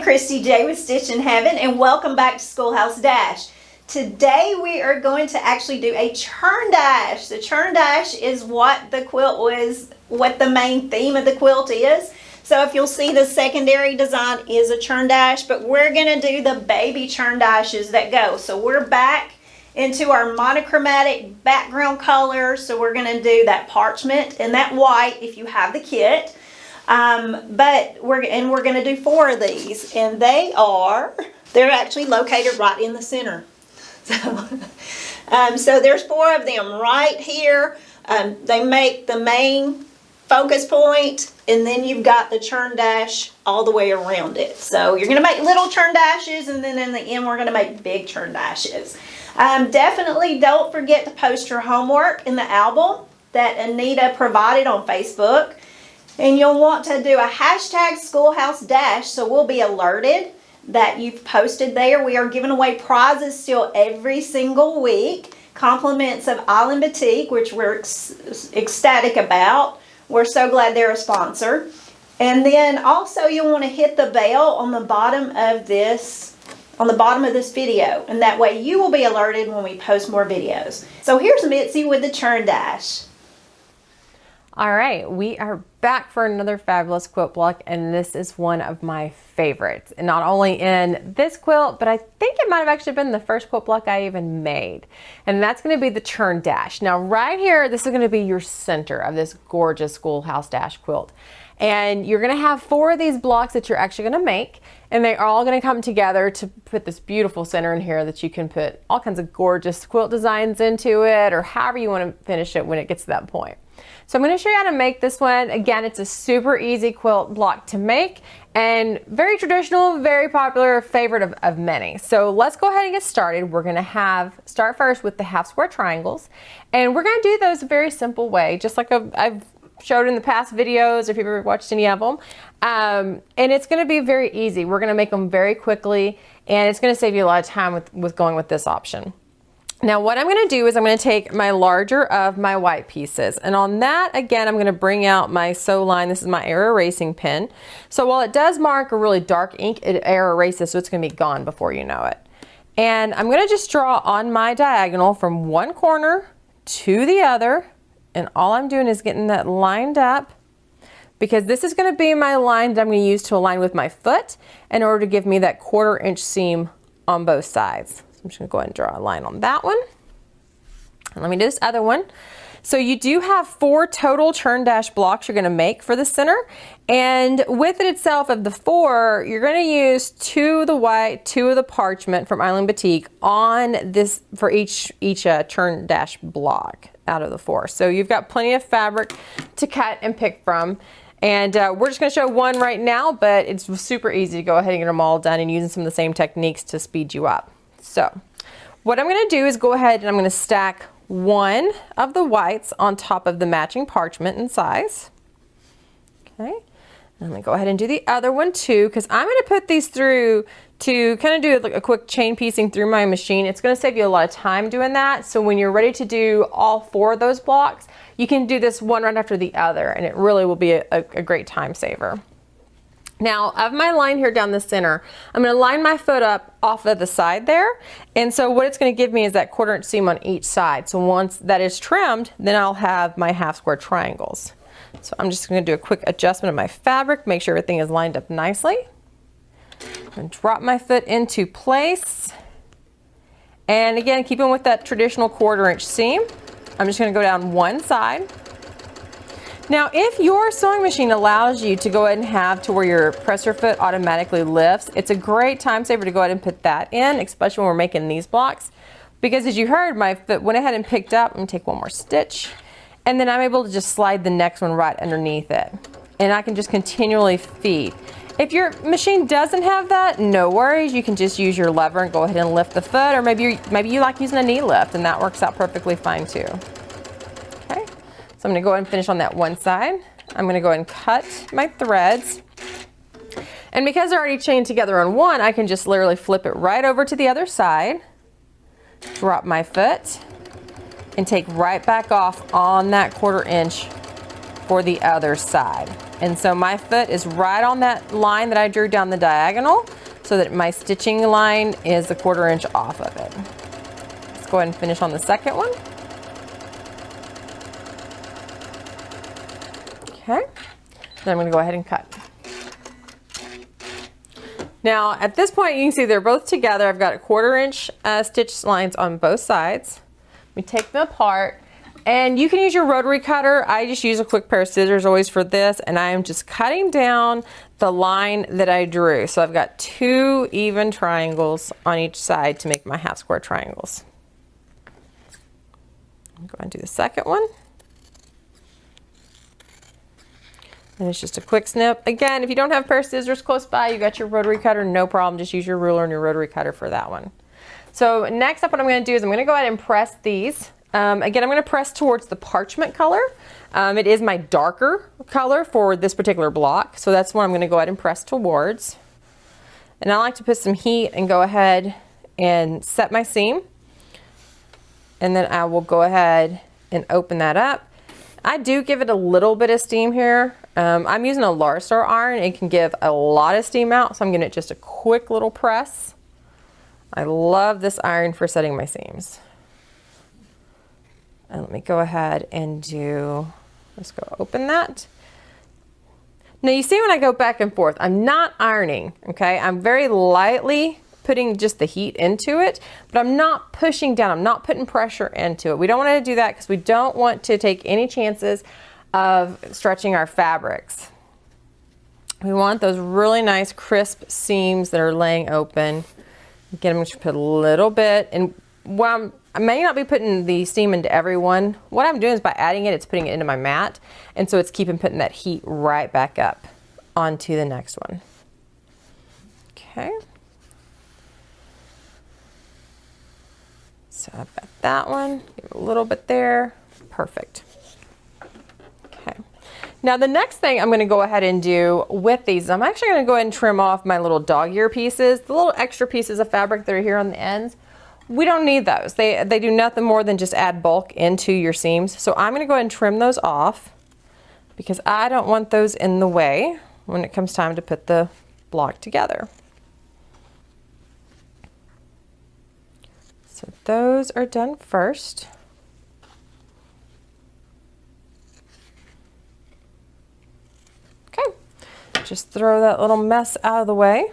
Christy J with Stitch in Heaven, and welcome back to Schoolhouse Dash. Today we are going to actually do a churn dash. The churn dash is what the quilt was, what the main theme of the quilt is. So if you'll see, the secondary design is a churn dash, but we're going to do the baby churn dashes that go. So we're back into our monochromatic background color. So we're going to do that parchment and that white if you have the kit. But we're going to do 4 of these, and they're actually located right in the center. So there's 4 of them right here. They make the main focus point, and then you've got the churn dash all the way around it. So you're going to make little churn dashes, and then in the end we're going to make big churn dashes. Definitely don't forget to post your homework in the album that Anita provided on Facebook. And you'll want to do a hashtag Schoolhouse Dash, so we'll be alerted that you've posted there. We are giving away prizes still every single week. Compliments of Island Boutique, which we're ecstatic about. We're so glad they're a sponsor. And then also you'll want to hit the bell on the bottom of this video, and that way you will be alerted when we post more videos. So here's Mitzi with the churn dash. All right, we are back for another fabulous quilt block, and this is one of my favorites. And not only in this quilt, but I think it might have actually been the first quilt block I even made. And that's gonna be the churn dash. Now right here, this is gonna be your center of this gorgeous Schoolhouse Dash quilt. And you're gonna have 4 of these blocks that you're actually gonna make, and they're all gonna come together to put this beautiful center in here that you can put all kinds of gorgeous quilt designs into it, or however you wanna finish it when it gets to that point. So I'm going to show you how to make this one. Again, it's a super easy quilt block to make and very traditional, very popular, favorite of many. So let's go ahead and get started. We're going to start first with the half square triangles, and we're going to do those a very simple way, just like I've showed in the past videos if you've ever watched any of them. And it's going to be very easy. We're going to make them very quickly, and it's going to save you a lot of time with going with this option. Now what I'm going to do is I'm going to take my larger of my white pieces, and on that again I'm going to bring out my sew line. This is my air erasing pen. So while it does mark a really dark ink, it air erases, so it's going to be gone before you know it. And I'm going to just draw on my diagonal from one corner to the other, and all I'm doing is getting that lined up, because this is going to be my line that I'm going to use to align with my foot in order to give me that 1/4 inch seam on both sides. I'm just going to go ahead and draw a line on that one. And let me do this other one. So you do have 4 total churn dash blocks you're going to make for the center. And with it itself, of the 4, you're going to use 2 of the white, 2 of the parchment from Island Boutique on this for each churn dash block out of the 4. So you've got plenty of fabric to cut and pick from. And we're just going to show one right now, but it's super easy to go ahead and get them all done and using some of the same techniques to speed you up. So what I'm going to do is go ahead and I'm going to stack 1 of the whites on top of the matching parchment in size. Okay, and I'm going to go ahead and do the other one too, because I'm going to put these through to kind of do like a quick chain piecing through my machine. It's going to save you a lot of time doing that. So when you're ready to do all 4 of those blocks, you can do this one right after the other, and it really will be a great time saver. Now, of my line here down the center, I'm going to line my foot up off of the side there. And so what it's going to give me is that 1/4 inch seam on each side. So once that is trimmed, then I'll have my half square triangles. So I'm just going to do a quick adjustment of my fabric, make sure everything is lined up nicely. And drop my foot into place. And again, keeping with that traditional 1/4 inch seam, I'm just going to go down one side. Now, if your sewing machine allows you to go ahead and have to where your presser foot automatically lifts, it's a great time saver to go ahead and put that in, especially when we're making these blocks. Because as you heard, my foot went ahead and picked up. I'm going to take one more stitch, and then I'm able to just slide the next one right underneath it. And I can just continually feed. If your machine doesn't have that, no worries. You can just use your lever and go ahead and lift the foot, or maybe you like using a knee lift, and that works out perfectly fine too. So I'm going to go ahead and finish on that one side. I'm going to go ahead and cut my threads. And because they're already chained together on one, I can just literally flip it right over to the other side, drop my foot, and take right back off on that 1/4 inch for the other side. And so my foot is right on that line that I drew down the diagonal. so that my stitching line is a 1/4 inch off of it. Let's go ahead and finish on the second one. Okay, then I'm going to go ahead and cut. Now at this point you can see they're both together. I've got a 1/4 inch stitch lines on both sides. We take them apart, and you can use your rotary cutter. I just use a quick pair of scissors always for this, and I am just cutting down the line that I drew. So I've got 2 even triangles on each side to make my half square triangles. I'll go ahead and do the second one. And it's just a quick snip. Again, if you don't have a pair of scissors close by, you got your rotary cutter, no problem. Just use your ruler and your rotary cutter for that one. So next up, what I'm going to do is I'm going to go ahead and press these. Again, I'm going to press towards the parchment color. It is my darker color for this particular block. So that's what I'm going to go ahead and press towards. And I like to put some heat and go ahead and set my seam. And then I will go ahead and open that up. I do give it a little bit of steam here. I'm using a large star iron. It can give a lot of steam out, so I'm giving it just a quick little press. I love this iron for setting my seams. And let me go ahead and let's go open that. Now you see when I go back and forth, I'm not ironing, okay? I'm very lightly putting just the heat into it, but I'm not pushing down. I'm not putting pressure into it. We don't want to do that because we don't want to take any chances of stretching our fabrics. We want those really nice crisp seams that are laying open. Again, I'm going to put a little bit, and while I may not be putting the steam into every one, what I'm doing is by adding it, it's putting it into my mat, and so it's putting that heat right back up onto the next one. Okay. So I've got that one, give it a little bit there, perfect. Okay, now the next thing I'm going to go ahead and do with these, I'm actually going to go ahead and trim off my little dog ear pieces, the little extra pieces of fabric that are here on the ends. We don't need those. They do nothing more than just add bulk into your seams. So I'm going to go ahead and trim those off because I don't want those in the way when it comes time to put the block together. So those are done first. Okay, just throw that little mess out of the way.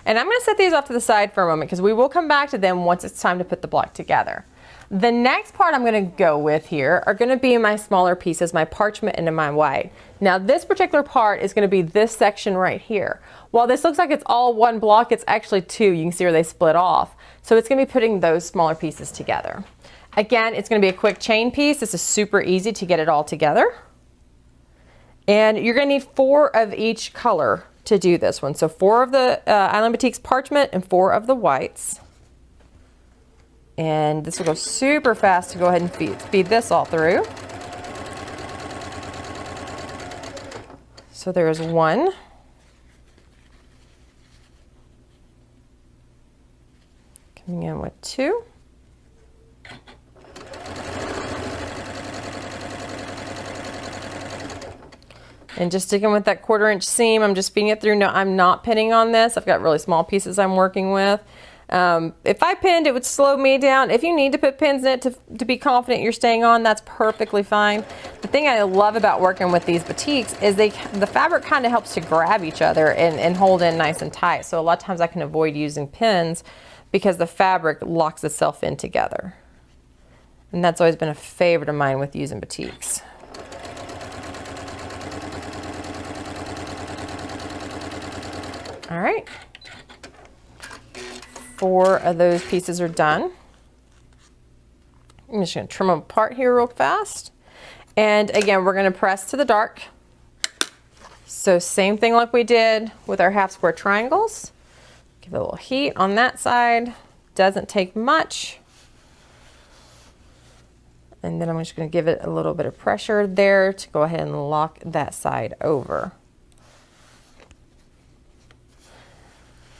And I'm going to set these off to the side for a moment because we will come back to them once it's time to put the block together. The next part I'm going to go with here are going to be my smaller pieces, my parchment and my white. Now this particular part is going to be this section right here. While this looks like it's all one block, it's actually 2. You can see where they split off. So it's going to be putting those smaller pieces together. Again, it's going to be a quick chain piece. This is super easy to get it all together. And you're going to need 4 of each color to do this one. So 4 of the Island Batiks parchment and 4 of the whites. And this will go super fast to go ahead and feed this all through. So there's 1. Coming in with 2. And just sticking with that 1/4 inch seam, I'm just feeding it through. No, I'm not pinning on this. I've got really small pieces I'm working with. If I pinned, it would slow me down. If you need to put pins in it to be confident you're staying on, that's perfectly fine. The thing I love about working with these batiks is the fabric kind of helps to grab each other and hold in nice and tight. So a lot of times I can avoid using pins because the fabric locks itself in together. And that's always been a favorite of mine with using batiks. All right, 4 of those pieces are done. I'm just going to trim them apart here real fast. And again, we're going to press to the dark. So same thing like we did with our half square triangles. Give it a little heat on that side. Doesn't take much. And then I'm just going to give it a little bit of pressure there to go ahead and lock that side over.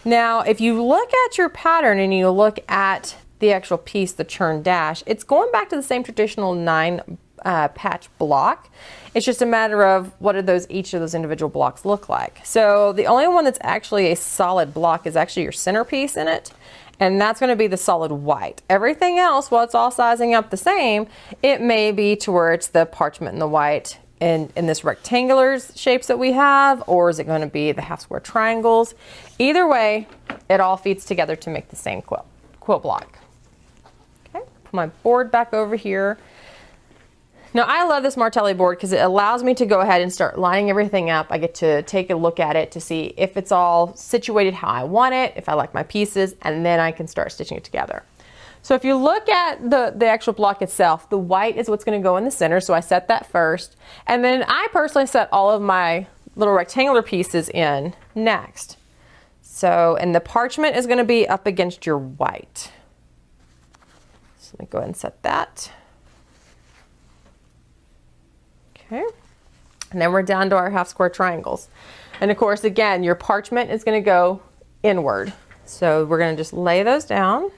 Now, if you look at your pattern and you look at the actual piece, the churn dash, it's going back to the same traditional 9 patch block. It's just a matter of what do each of those individual blocks look like. So the only one that's actually a solid block is actually your centerpiece in it. And that's going to be the solid white. Everything else, while it's all sizing up the same, it may be to where it's the parchment and the white in this rectangular shapes that we have, or is it going to be the half square triangles? Either way, it all feeds together to make the same quilt block. Okay, put my board back over here. Now I love this Martelli board because it allows me to go ahead and start lining everything up. I get to take a look at it to see if it's all situated how I want it, if I like my pieces, and then I can start stitching it together. So if you look at the actual block itself, the white is what's going to go in the center, so I set that first. And then I personally set all of my little rectangular pieces in next. So, and the parchment is going to be up against your white. So let me go ahead and set that. Okay, and then we're down to our half square triangles. And of course, again, your parchment is going to go inward. So we're going to just lay those down.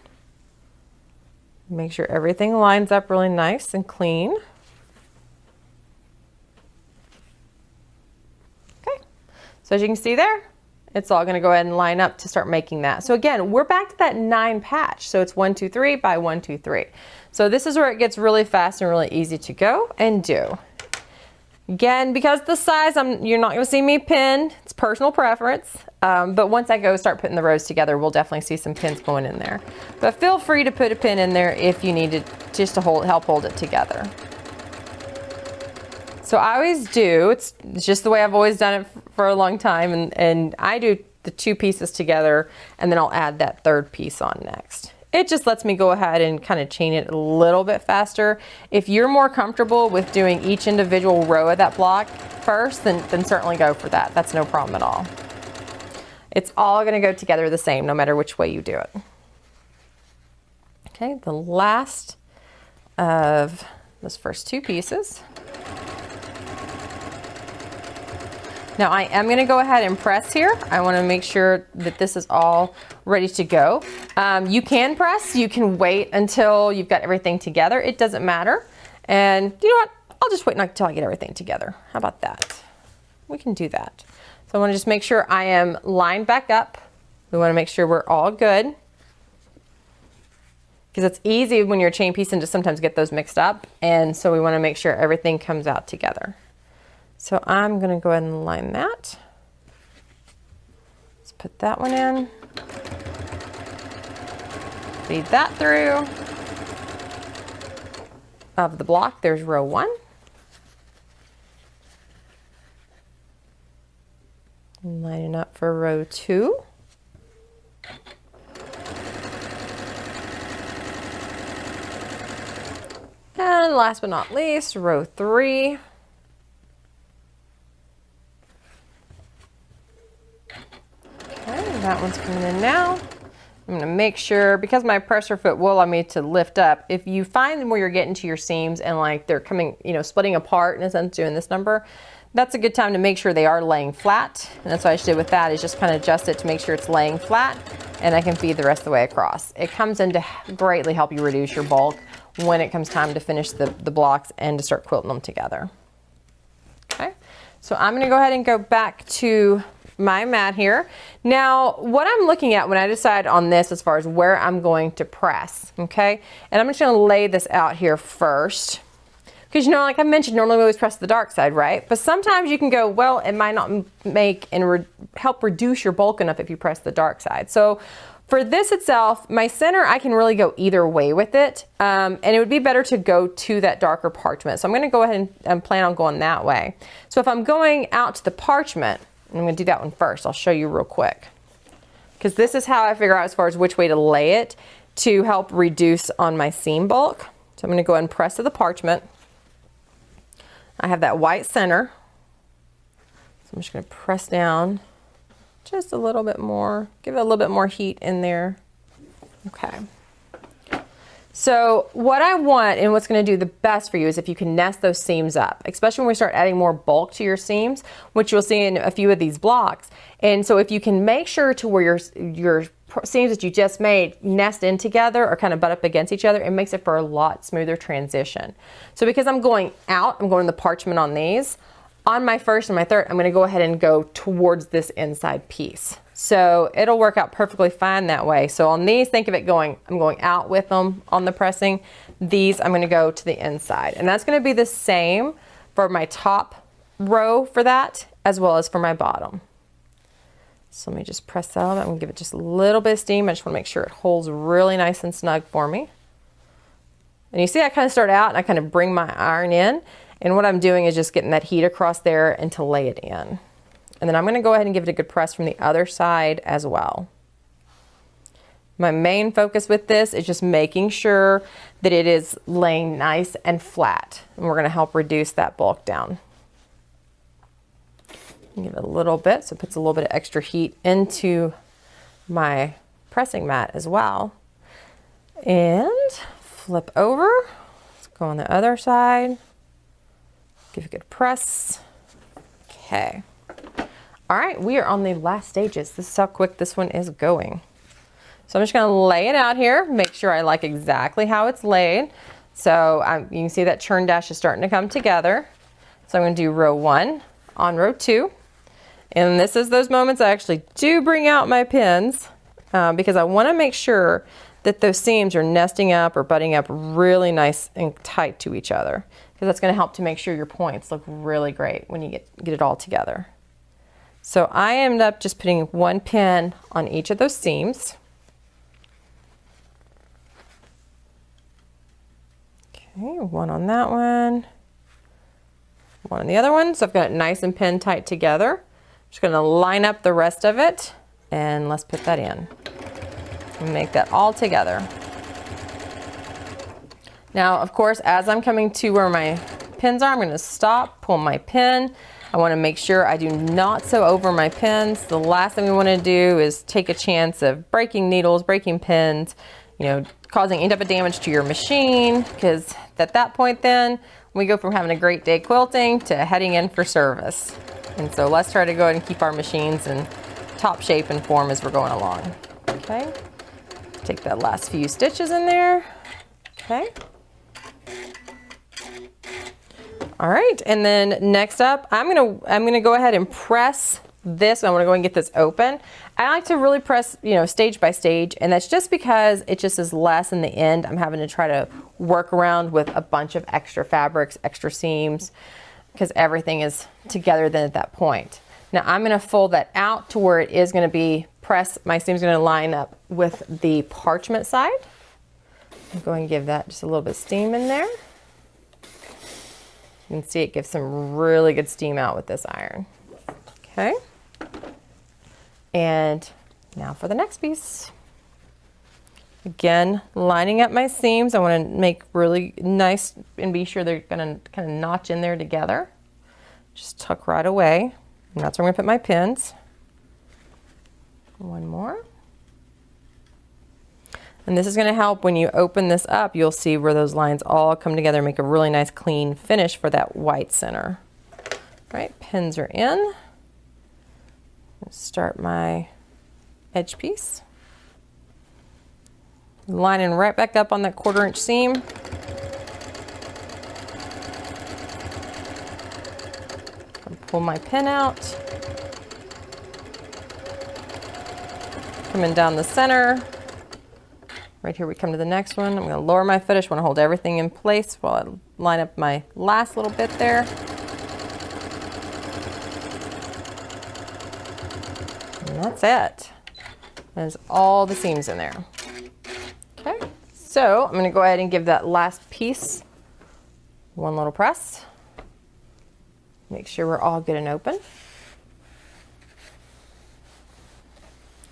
Make sure everything lines up really nice and clean. Okay, so as you can see there, it's all going to go ahead and line up to start making that. So again, we're back to that 9 patch. So it's 1, 2, 3 by 1, 2, 3. So this is where it gets really fast and really easy to go and do. Again, because the size, you're not going to see me pin. It's personal preference. But once I start putting the rows together, we'll definitely see some pins going in there. But feel free to put a pin in there if you need it, just to help hold it together. So I always do, it's just the way I've always done it for a long time. And I do the 2 pieces together, and then I'll add that 3rd piece on next. It just lets me go ahead and kind of chain it a little bit faster. If you're more comfortable with doing each individual row of that block first, then certainly go for that. That's no problem at all. It's all going to go together the same, no matter which way you do it. Okay, the last of those first 2 pieces. Now I am going to go ahead and press here. I want to make sure that this is all ready to go. You can press, you can wait until you've got everything together. It doesn't matter. And you know what? I'll just wait until I get everything together. How about that? We can do that. So I want to just make sure I am lined back up. We want to make sure we're all good. Because it's easy when you're chain piecing to sometimes get those mixed up. And so we want to make sure everything comes out together. So I'm going to go ahead and line that. Let's put that one in. Feed that through. Of the block, there's row 1. And lining up for row 2. And last but not least, row 3. That one's coming in now. I'm going to make sure, because my presser foot will allow me to lift up, if you find where you're getting to your seams and like they're coming, splitting apart in a sense doing this number, that's a good time to make sure they are laying flat. And that's what I did with that, is just kind of adjust it to make sure it's laying flat, and I can feed the rest of the way across. It comes in to greatly help you reduce your bulk when it comes time to finish the blocks and to start quilting them together. Okay, so I'm going to go ahead and go back to my mat here. Now, what I'm looking at when I decide on this as far as where I'm going to press, okay? And I'm just going to lay this out here first. Because, like I mentioned, normally we always press the dark side, right? But sometimes you can go, well, it might not make and help reduce your bulk enough if you press the dark side. So for this itself, my center, I can really go either way with it. And it would be better to go to that darker parchment. So I'm going to go ahead and plan on going that way. So if I'm going out to the parchment, I'm going to do that one first. I'll show you real quick. Because this is how I figure out as far as which way to lay it to help reduce on my seam bulk. So I'm going to go ahead and press to the parchment. I have that white center. So I'm just going to press down just a little bit more. Give it a little bit more heat in there. Okay. So what I want and what's going to do the best for you is if you can nest those seams up, especially when we start adding more bulk to your seams, which you'll see in a few of these blocks. And so if you can make sure to where your seams that you just made nest in together or kind of butt up against each other, it makes it for a lot smoother transition. So because I'm going out, I'm going to the parchment on these. On my first and my third, I'm going to go ahead and go towards this inside piece. So it'll work out perfectly fine that way. So on these, think of it going, I'm going out with them on the pressing. These, I'm going to go to the inside. And that's going to be the same for my top row for that, as well as for my bottom. So let me just press that on. I'm going to give it just a little bit of steam. I just want to make sure it holds really nice and snug for me. And you see I kind of start out and I kind of bring my iron in. And what I'm doing is just getting that heat across there and to lay it in. And then I'm going to go ahead and give it a good press from the other side as well. My main focus with this is just making sure that it is laying nice and flat. And we're going to help reduce that bulk down. Give it a little bit so it puts a little bit of extra heat into my pressing mat as well. And flip over. Let's go on the other side. Give it a good press. Okay. All right, we are on the last stages. This is how quick this one is going. So I'm just gonna lay it out here, make sure I like exactly how it's laid. So you can see that churn dash is starting to come together. So I'm gonna do row 1 on row 2. And this is those moments I actually do bring out my pins because I wanna make sure that those seams are nesting up or butting up really nice and tight to each other, because that's going to help to make sure your points look really great when you get it all together. So I end up just putting 1 pin on each of those seams. Okay, 1 on that one, 1 on the other one. So I've got it nice and pinned tight together. Just going to line up the rest of it and let's put that in. And make that all together. Now, of course, as I'm coming to where my pins are, I'm going to stop, pull my pin. I want to make sure I do not sew over my pins. The last thing we want to do is take a chance of breaking needles, breaking pins, you know, causing any type of damage to your machine, because at that point then, we go from having a great day quilting to heading in for service. And so let's try to go ahead and keep our machines in top shape and form as we're going along. Okay. Take that last few stitches in there. Okay. All right, and then next up, I'm gonna go ahead and press this. I want to go and get this open. I like to really press, you know, stage by stage, and that's just because it just is less in the end. I'm having to try to work around with a bunch of extra fabrics, extra seams, because everything is together then at that point. Now I'm gonna fold that out to where it is gonna be pressed. My seam's gonna line up with the parchment side. I'm going to give that just a little bit of steam in there. You can see it gives some really good steam out with this iron. Okay. And now for the next piece. Again, lining up my seams. I want to make really nice and be sure they're going to kind of notch in there together. Just tuck right away. And that's where I'm going to put my pins. 1 more. And this is going to help when you open this up, you'll see where those lines all come together and make a really nice clean finish for that white center. All right, pins are in. Let's start my edge piece. Lining right back up on that 1/4 inch seam. Pull my pin out. Coming down the center. Right here we come to the next one. I'm going to lower my foot. I just want to hold everything in place while I line up my last little bit there. And that's it. There's all the seams in there. Okay, so I'm going to go ahead and give that last piece 1 little press. Make sure we're all good and open.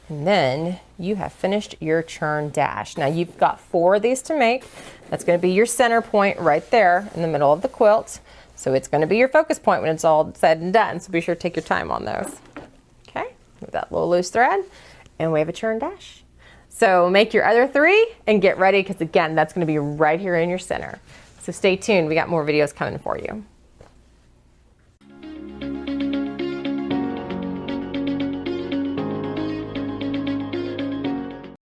And then you have finished your churn dash. Now you've got 4 of these to make. That's going to be your center point right there in the middle of the quilt. So it's going to be your focus point when it's all said and done. So be sure to take your time on those. Okay, with that little loose thread, and we have a churn dash. So make your other 3 and get ready, because again, that's going to be right here in your center. So stay tuned. We got more videos coming for you.